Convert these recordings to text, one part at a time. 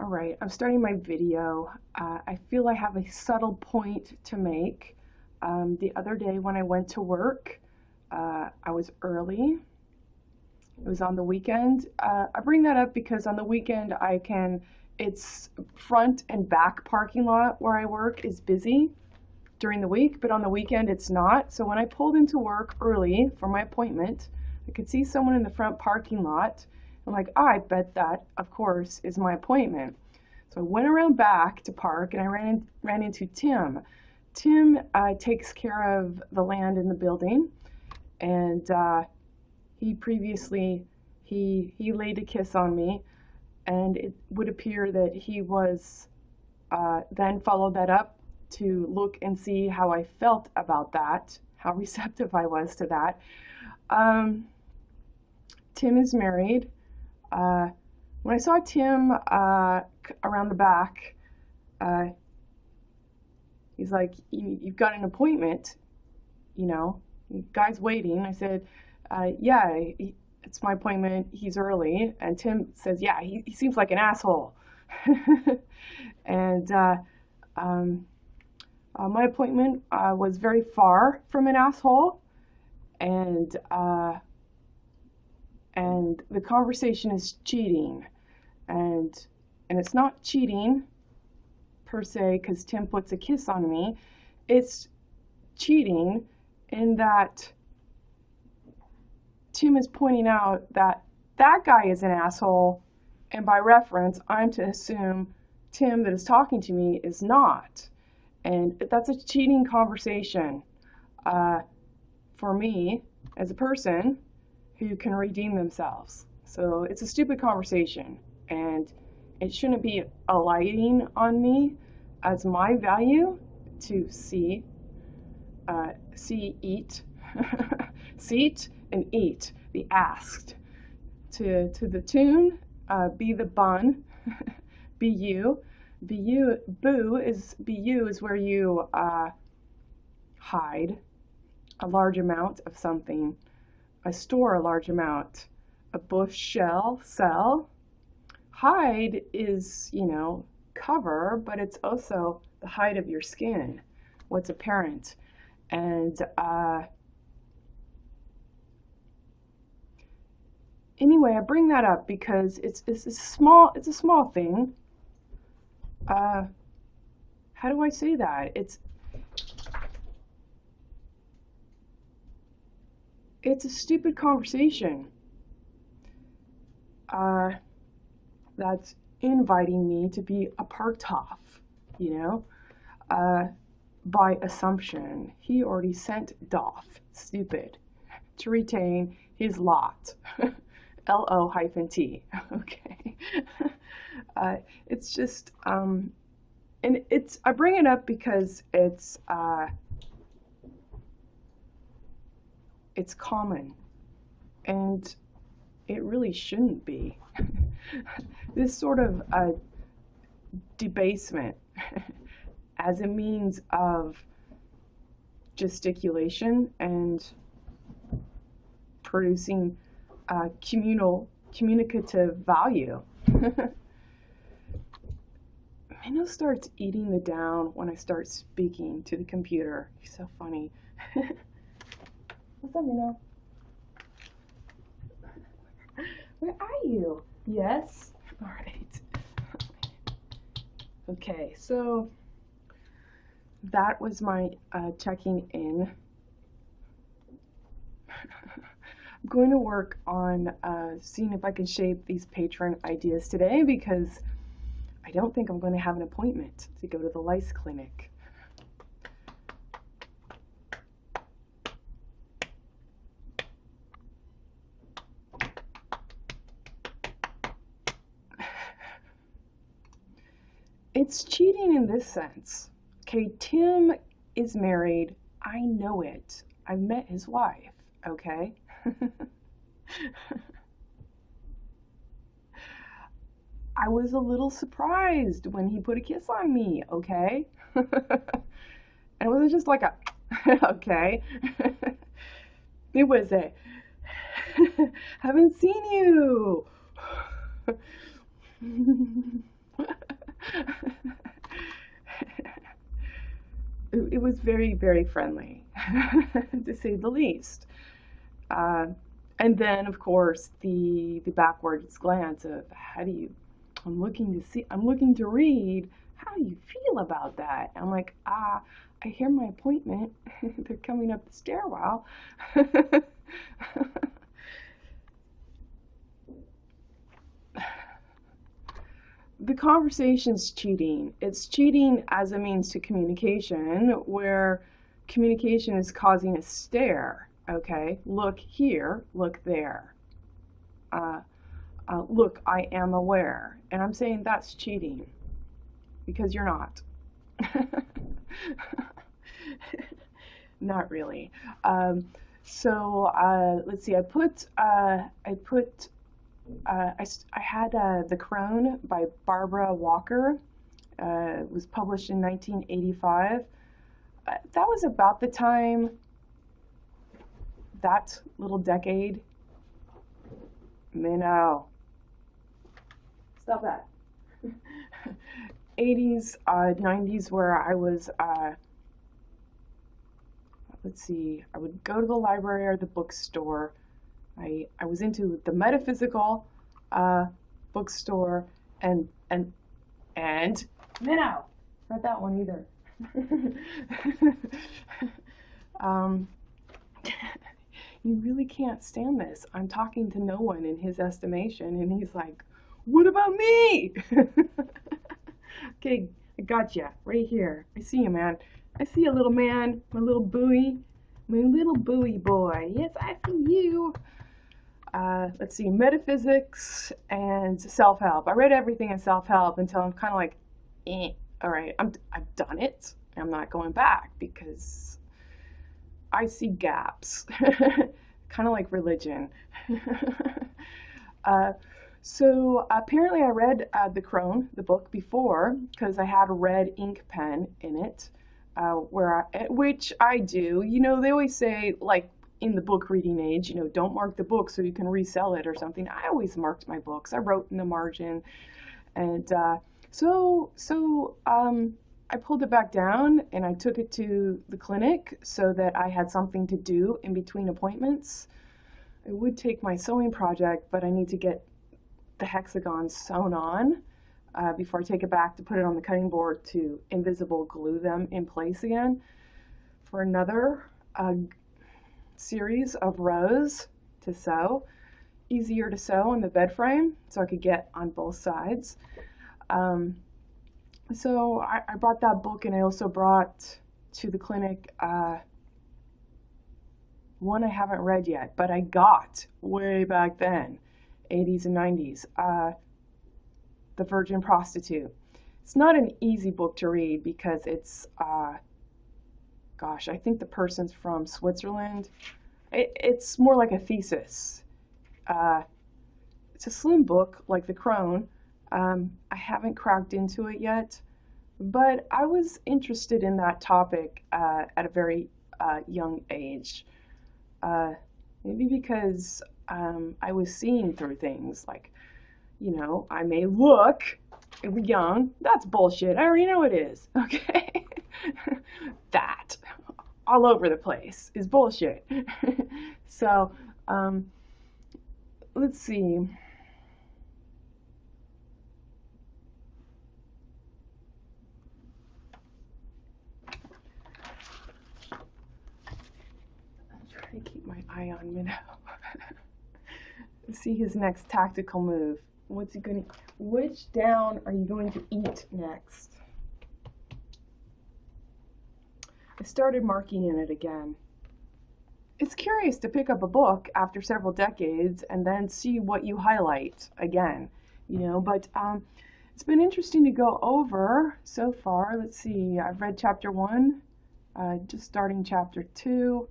All right, I'm starting my video. I feel I have a subtle point to make. The other day when I went to work, I was early. It was on the weekend. I bring that up because on the weekend it's front and back parking lot where I work is busy during the week, but on the weekend it's not. So when I pulled into work early for my appointment, I could see someone in the front parking lot. I'm like, oh, I bet that, of course, is my appointment. So I went around back to park and I ran into Tim. Tim takes care of the land in the building, and he laid a kiss on me, and it would appear that he was then followed that up to look and see how I felt about that, how receptive I was to that. Tim is married. When I saw Tim around the back, he's like, "You've got an appointment, you know, guy's waiting." I said, "Yeah, it's my appointment. He's early." And Tim says, "Yeah, he seems like an asshole." And my appointment was very far from an asshole, and the conversation is cheating, and it's not cheating per se because Tim puts a kiss on me. It's cheating in that Tim is pointing out that that guy is an asshole, and by reference, I'm to assume Tim that is talking to me is not. And that's a cheating conversation for me as a person who can redeem themselves. So it's a stupid conversation, and it shouldn't be alighting on me as my value to see, eat, seat and eat, be asked. To the tune, be the bun, be you. Be you, be you is where you hide a large amount of something. I store a large amount. A bush shell, sell. Hide is, cover, but it's also the hide of your skin, what's apparent. And anyway, I bring that up because it's a small thing. How do I say that? It's a stupid conversation that's inviting me to be a part of, by assumption. He already sent doth, stupid, to retain his lot. LO-T. Okay. It's just, and I bring it up because it's common, and it really shouldn't be. This sort of debasement as a means of gesticulation and producing communicative value. Mino starts eating me down when I start speaking to the computer. He's so funny. What's up, Mino? Where are you? Yes? Alright. Okay, so that was my checking in. I'm going to work on seeing if I can shape these patron ideas today, because I don't think I'm going to have an appointment to go to the lice clinic. It's cheating in this sense. Okay, Tim is married. I know it. I've met his wife, okay? I was a little surprised when he put a kiss on me, okay? And it wasn't just like a, okay. It was a, haven't seen you. it was very, very friendly, to say the least. Uh, and then, of course, the backwards glance of how do you, I'm looking to read. How do you feel about that? I'm like, I hear my appointment. They're coming up the stairwell. The conversation's cheating. It's cheating as a means to communication, where communication is causing a stare. Okay, look here, look there. Uh, Look, I am aware. And I'm saying that's cheating because you're not. Not really. Let's see. I had The Crone by Barbara Walker. It was published in 1985. That was about the time, that little decade. Minnow. Stop that. 80s, 90s, where I was, let's see, I would go to the library or the bookstore. I was into the metaphysical bookstore and Minnow, not that one either. You really can't stand this. I'm talking to no one in his estimation, and he's like, what about me? Okay, I got you right here. I see you, man. I see you, little man, my little buoy boy. Yes, I see you. Let's see, metaphysics and self-help. I read everything in self-help until I'm kind of like, all right, I've done it. I'm not going back because I see gaps, kind of like religion. So apparently I read The Crone, the book, before because I had a red ink pen in it, which I do. You know, they always say, like, in the book reading age, you know, don't mark the book so you can resell it or something. I always marked my books. I wrote in the margin. And I pulled it back down and I took it to the clinic so that I had something to do in between appointments. I would take my sewing project, but I need to get the hexagons sewn on before I take it back to put it on the cutting board to invisible glue them in place again for another series of rows to sew. Easier to sew on the bed frame so I could get on both sides. So I brought that book, and I also brought to the clinic one I haven't read yet, but I got way back then, 80s and 90s, The Virgin Prostitute. It's not an easy book to read because it's, gosh, I think the person's from Switzerland. It's more like a thesis. It's a slim book, like The Crone. I haven't cracked into it yet, but I was interested in that topic at a very young age. Maybe because I was seeing through things like, you know, I may look young. That's bullshit. I already know it is. Okay? That all over the place is bullshit. So, let's see. To keep my eye on Minnow. See his next tactical move. What's he going to? Which down are you going to eat next? I started marking in it again. It's curious to pick up a book after several decades and then see what you highlight again, you know, but it's been interesting to go over so far. Let's see, I've read chapter 1, just starting chapter 2.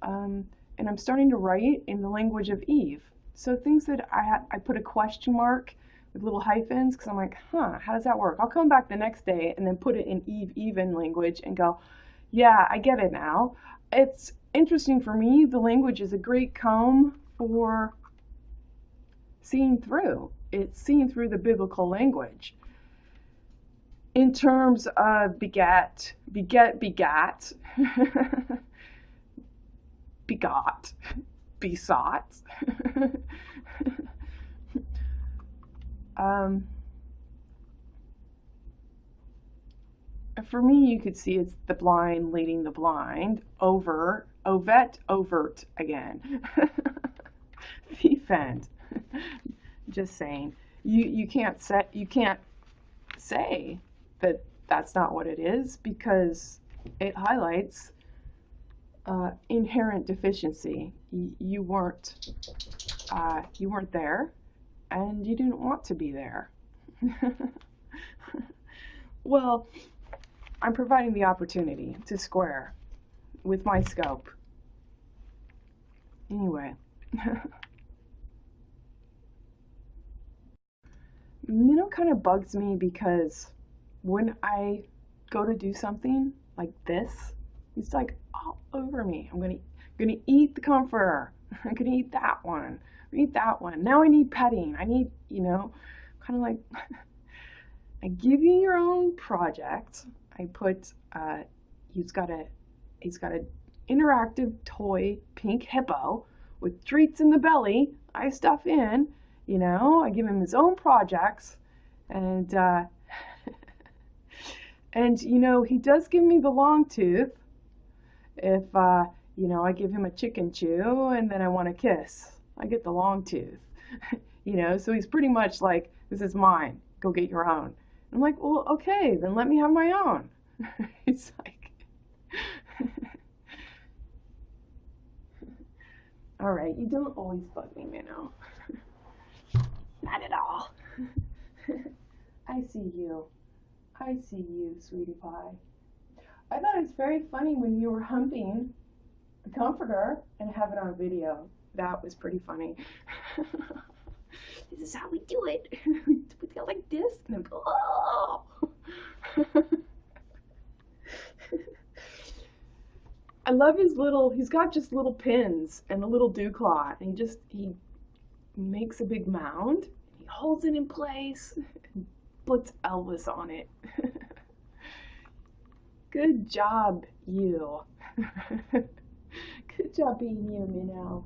And I'm starting to write in the language of Eve. So things that I put a question mark with little hyphens because I'm like, how does that work? I'll come back the next day and then put it in even language and go, yeah, I get it now. It's interesting for me. The language is a great comb for seeing through. It's seeing through the biblical language. In terms of beget, begat, begot, besought. um, for me, you could see it's the blind leading the blind. Over, overt again. Defend. Just saying. You can't say that that's not what it is, because it highlights inherent deficiency. You weren't there, and you didn't want to be there. Well, I'm providing the opportunity to square with my scope. Anyway. Minnow kind of bugs me because when I go to do something like this, he's like all over me. I'm gonna eat the comforter. I'm gonna eat that one. Eat that one. Now I need petting. I need, kind of like I give you your own project. I put he's got a interactive toy pink hippo with treats in the belly. I stuff in. I give him his own projects, and and he does give me the long tooth if I give him a chicken chew and then I want to kiss. I get the long tooth. So he's pretty much like, this is mine, go get your own. I'm like, well, okay, then let me have my own. It's like all right, you don't always bug me, Minnow. Not at all. I see you. I see you, sweetie pie. I thought it was very funny when you were humping the comforter and have it on video. That was pretty funny. This is how we do it. We go like this and then go, oh! I love he's got just little pins and a little dew claw, and he makes a big mound, he holds it in place, and puts Elvis on it. Good job, you. Good job being you, Minnow.